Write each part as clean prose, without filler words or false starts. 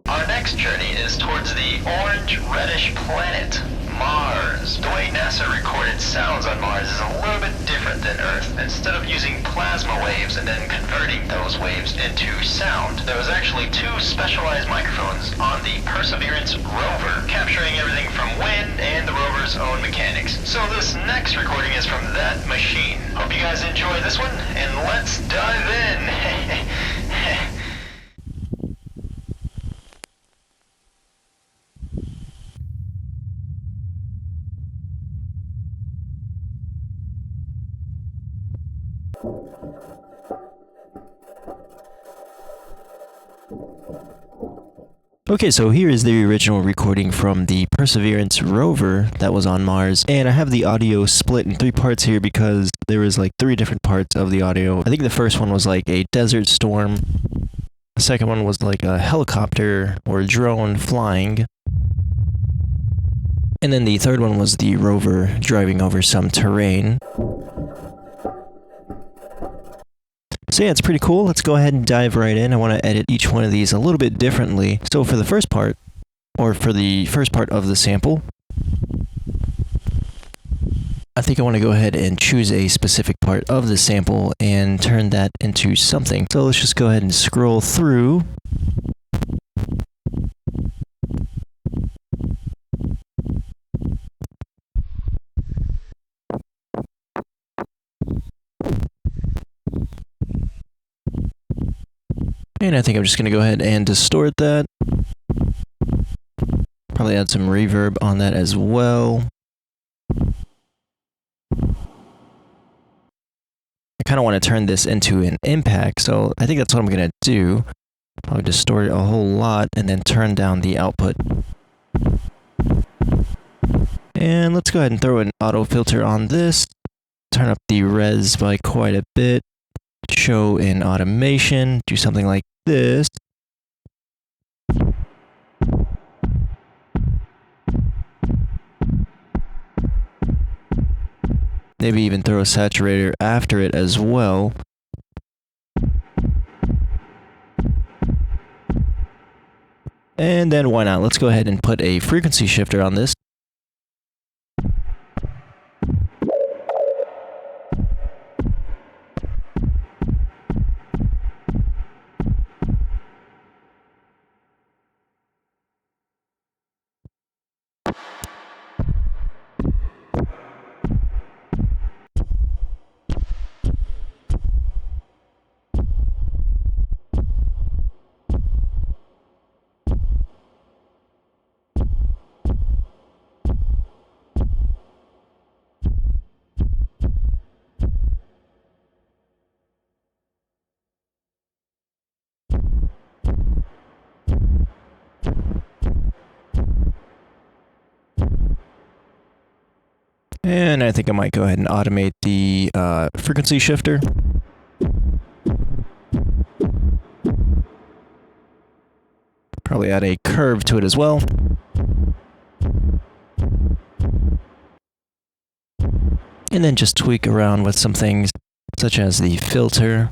Our next journey is towards the orange-reddish planet, Mars. The way NASA recorded sounds on Mars is a little bit different than Earth. Instead of using plasma waves and then converting those waves into sound, there was actually two specialized microphones on the Perseverance rover, capturing everything from wind and the rover's own mechanics. So this next recording is from that machine. Hope you guys enjoy this one, and let's dive in. Okay, so here is the original recording from the Perseverance rover that was on Mars, and I have the audio split in three parts here because there was like three different parts of the audio. I think the first one was like a desert storm, the second one was like a helicopter or drone flying, and then the third one was the rover driving over some terrain. So yeah, it's pretty cool. Let's go ahead and dive right in. I want to edit each one of these a little bit differently. So for the first part, or for the first part of the sample, I think I want to go ahead and choose a specific part of the sample and turn that into something. So let's just go ahead and scroll through. And I think I'm just going to go ahead and distort that. Probably add some reverb on that as well. I kind of want to turn this into an impact, so I think that's what I'm going to do. Probably distort it a whole lot and then turn down the output. And let's go ahead and throw an auto filter on this. Turn up the res by quite a bit. Show in automation, do something like this. Maybe even throw a saturator after it as well. And then why not? Let's go ahead and put a frequency shifter on this. And I think I might go ahead and automate the frequency shifter. Probably add a curve to it as well. And then just tweak around with some things such as the filter.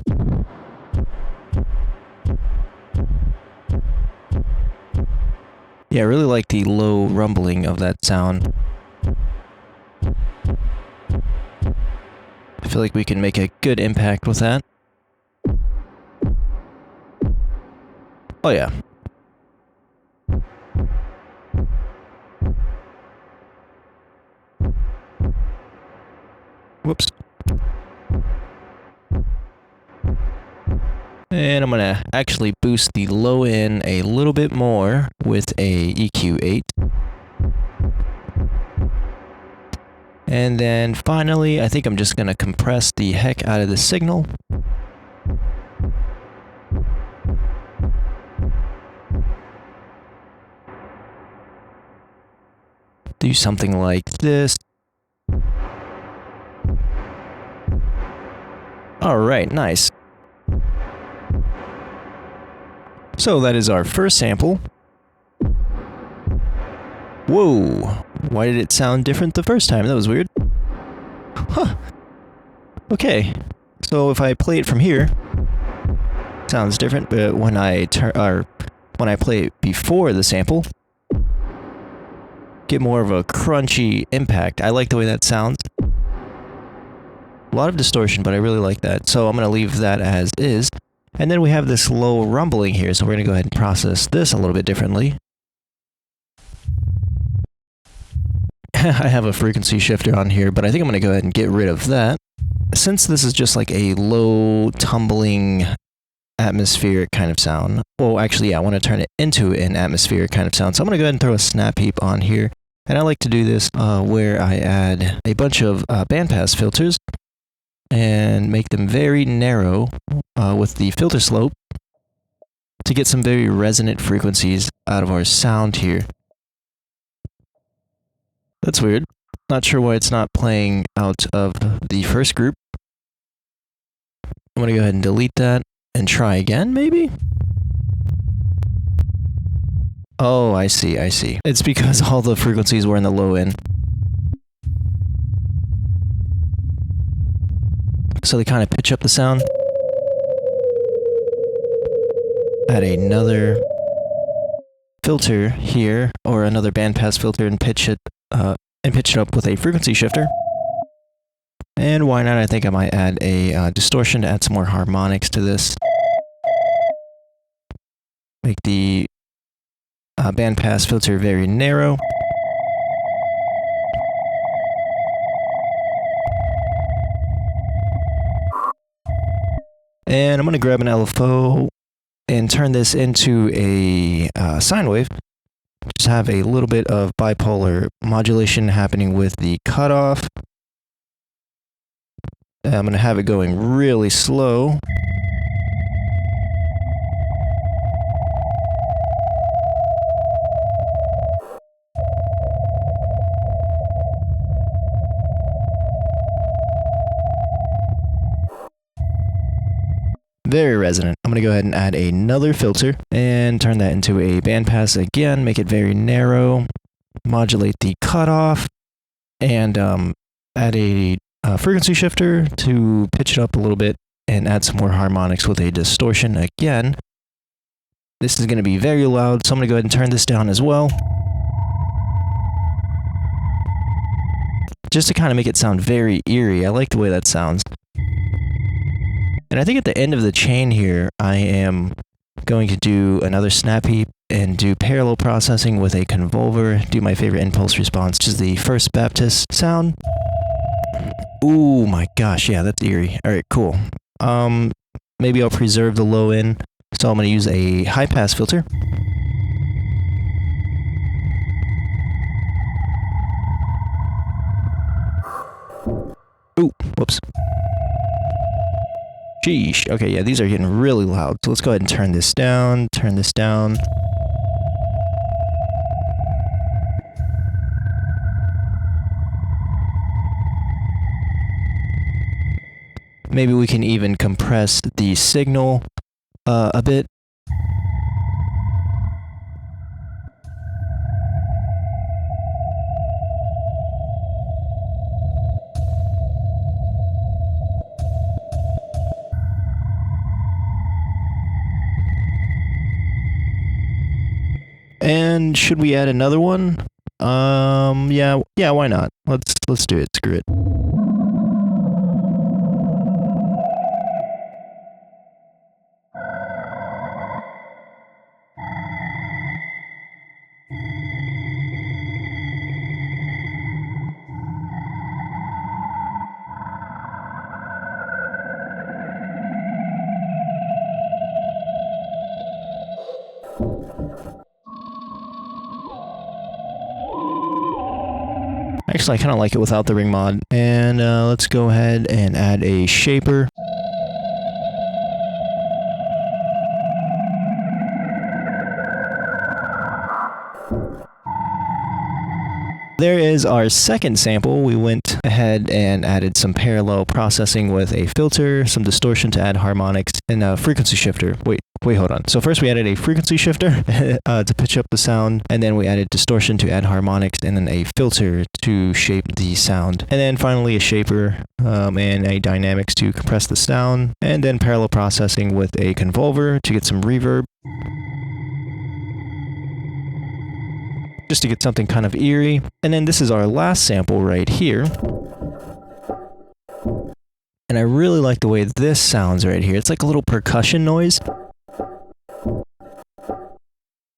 Yeah, I really like the low rumbling of that sound. I feel like we can make a good impact with that. Oh yeah. Whoops. And I'm gonna actually boost the low end a little bit more with a EQ8. And then finally, I think I'm just gonna compress the heck out of the signal. Do something like this. Alright, nice. So that is our first sample. Whoa! Why did it sound different the first time? That was weird. Huh. Okay. So if I play it from here, sounds different, but when I play it before the sample, get more of a crunchy impact. I like the way that sounds. A lot of distortion, but I really like that. So I'm going to leave that as is. And then we have this low rumbling here, so we're going to go ahead and process this a little bit differently. I have a frequency shifter on here, but I think I'm going to go ahead and get rid of that. Since this is just like a low, tumbling, atmospheric kind of sound. Well, actually, yeah, I want to turn it into an atmospheric kind of sound. So I'm going to go ahead and throw a snap heap on here. And I like to do this where I add a bunch of bandpass filters and make them very narrow with the filter slope to get some very resonant frequencies out of our sound here. That's weird. Not sure why it's not playing out of the first group. I'm going to go ahead and delete that and try again, maybe? Oh, I see, I see. It's because all the frequencies were in the low end. So they kind of pitch up the sound. Add another filter here, or another bandpass filter, and pitch it up with a frequency shifter. And why not? I think I might add a distortion to add some more harmonics to this. Make the bandpass filter very narrow. And I'm going to grab an LFO and turn this into a sine wave. Just have a little bit of bipolar modulation happening with the cutoff. I'm going to have it going really slow. Very resonant. I'm going to go ahead and add another filter and turn that into a bandpass again, make it very narrow, modulate the cutoff, and add a frequency shifter to pitch it up a little bit and add some more harmonics with a distortion again. This is going to be very loud, so I'm going to go ahead and turn this down as well. Just to kind of make it sound very eerie. I like the way that sounds. And I think at the end of the chain here, I am going to do another snap heap and do parallel processing with a convolver, do my favorite impulse response, which is the First Baptist sound. Ooh my gosh, yeah, that's eerie. Alright, cool. Maybe I'll preserve the low end, so I'm going to use a high pass filter. Ooh, whoops. Sheesh. Okay, yeah, these are getting really loud. So let's go ahead and turn this down, turn this down. Maybe we can even compress the signal a bit. And should we add another one? Yeah, why not? Let's do it. Screw it. Actually, I kind of like it without the ring mod. And let's go ahead and add a shaper. There is our second sample. We went ahead and added some parallel processing with a filter, some distortion to add harmonics, and a frequency shifter. Wait, hold on. So first we added a frequency shifter to pitch up the sound, and then we added distortion to add harmonics, and then a filter to shape the sound. And then finally a shaper and a dynamics to compress the sound, and then parallel processing with a convolver to get some reverb, just to get something kind of eerie. And then this is our last sample right here. And I really like the way this sounds right here. It's like a little percussion noise.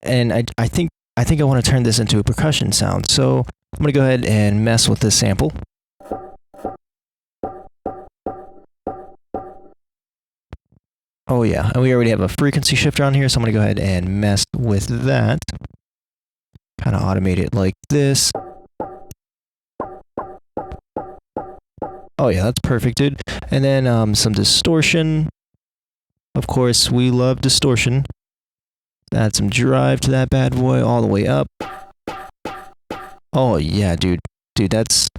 And I think I want to turn this into a percussion sound. So I'm going to go ahead and mess with this sample. Oh yeah, and we already have a frequency shifter on here, so I'm going to go ahead and mess with that. Kind of automate it like this. Oh yeah, that's perfect, dude. And then some distortion. Of course, we love distortion. Add some drive to that bad boy all the way up. Oh yeah, dude. Dude, that's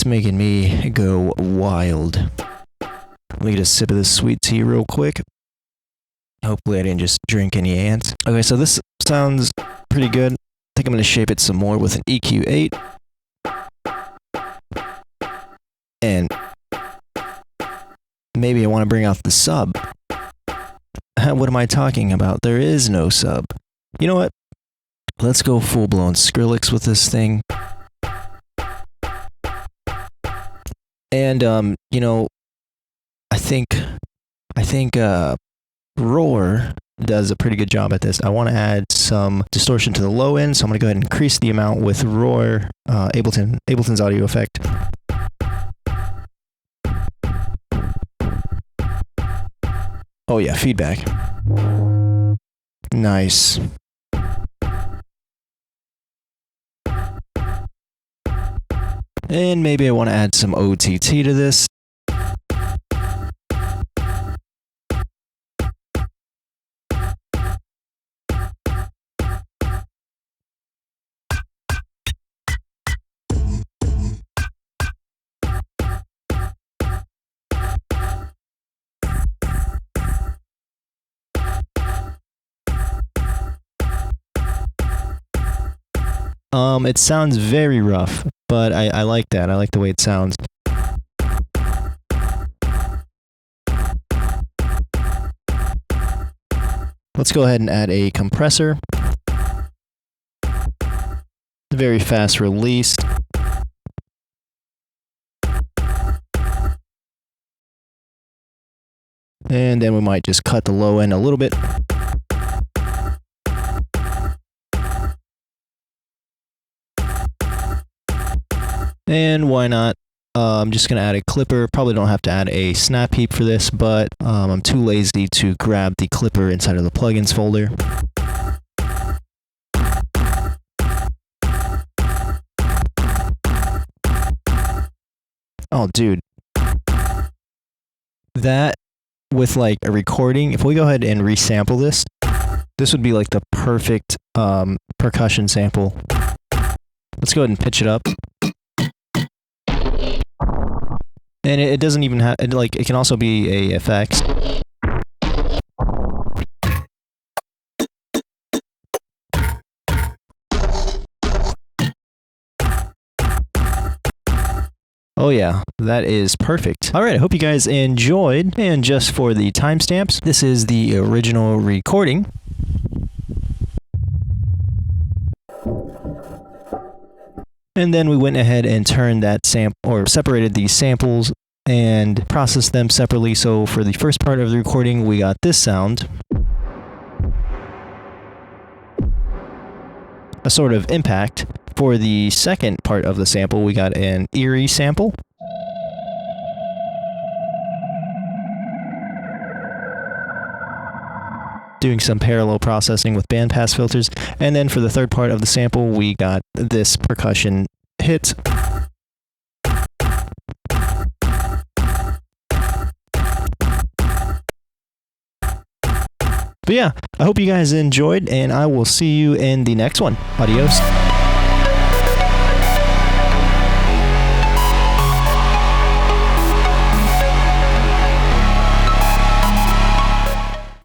making me go wild. Let me get a sip of this sweet tea real quick. Hopefully I didn't just drink any ants. Okay, so this sounds pretty good. I think I'm going to shape it some more with an EQ8. And maybe I want to bring out the sub. What am I talking about? There is no sub. You know what? Let's go full-blown Skrillex with this thing. And, you know, I think Roar does a pretty good job at this. I want to add some distortion to the low end, so I'm going to go ahead and increase the amount with Roar, Ableton's audio effect. Oh yeah, feedback. Nice. And maybe I want to add some OTT to this. It sounds very rough, but I like that. I like the way it sounds. Let's go ahead and add a compressor. Very fast release. And then we might just cut the low end a little bit. And why not? I'm just going to add a clipper. Probably don't have to add a snap heap for this, but I'm too lazy to grab the clipper inside of the plugins folder. Oh, dude. That, with like a recording, if we go ahead and resample this, this would be like the perfect percussion sample. Let's go ahead and pitch it up. And it doesn't even have, like, it can also be a effects. Oh yeah, that is perfect. Alright, I hope you guys enjoyed. And just for the timestamps, this is the original recording. And then we went ahead and turned that separated these samples and processed them separately. So for the first part of the recording, we got this sound. A sort of impact. For the second part of the sample, we got an eerie sample. Doing some parallel processing with bandpass filters. And then for the third part of the sample, we got this percussion hit. But yeah, I hope you guys enjoyed, and I will see you in the next one. Adios.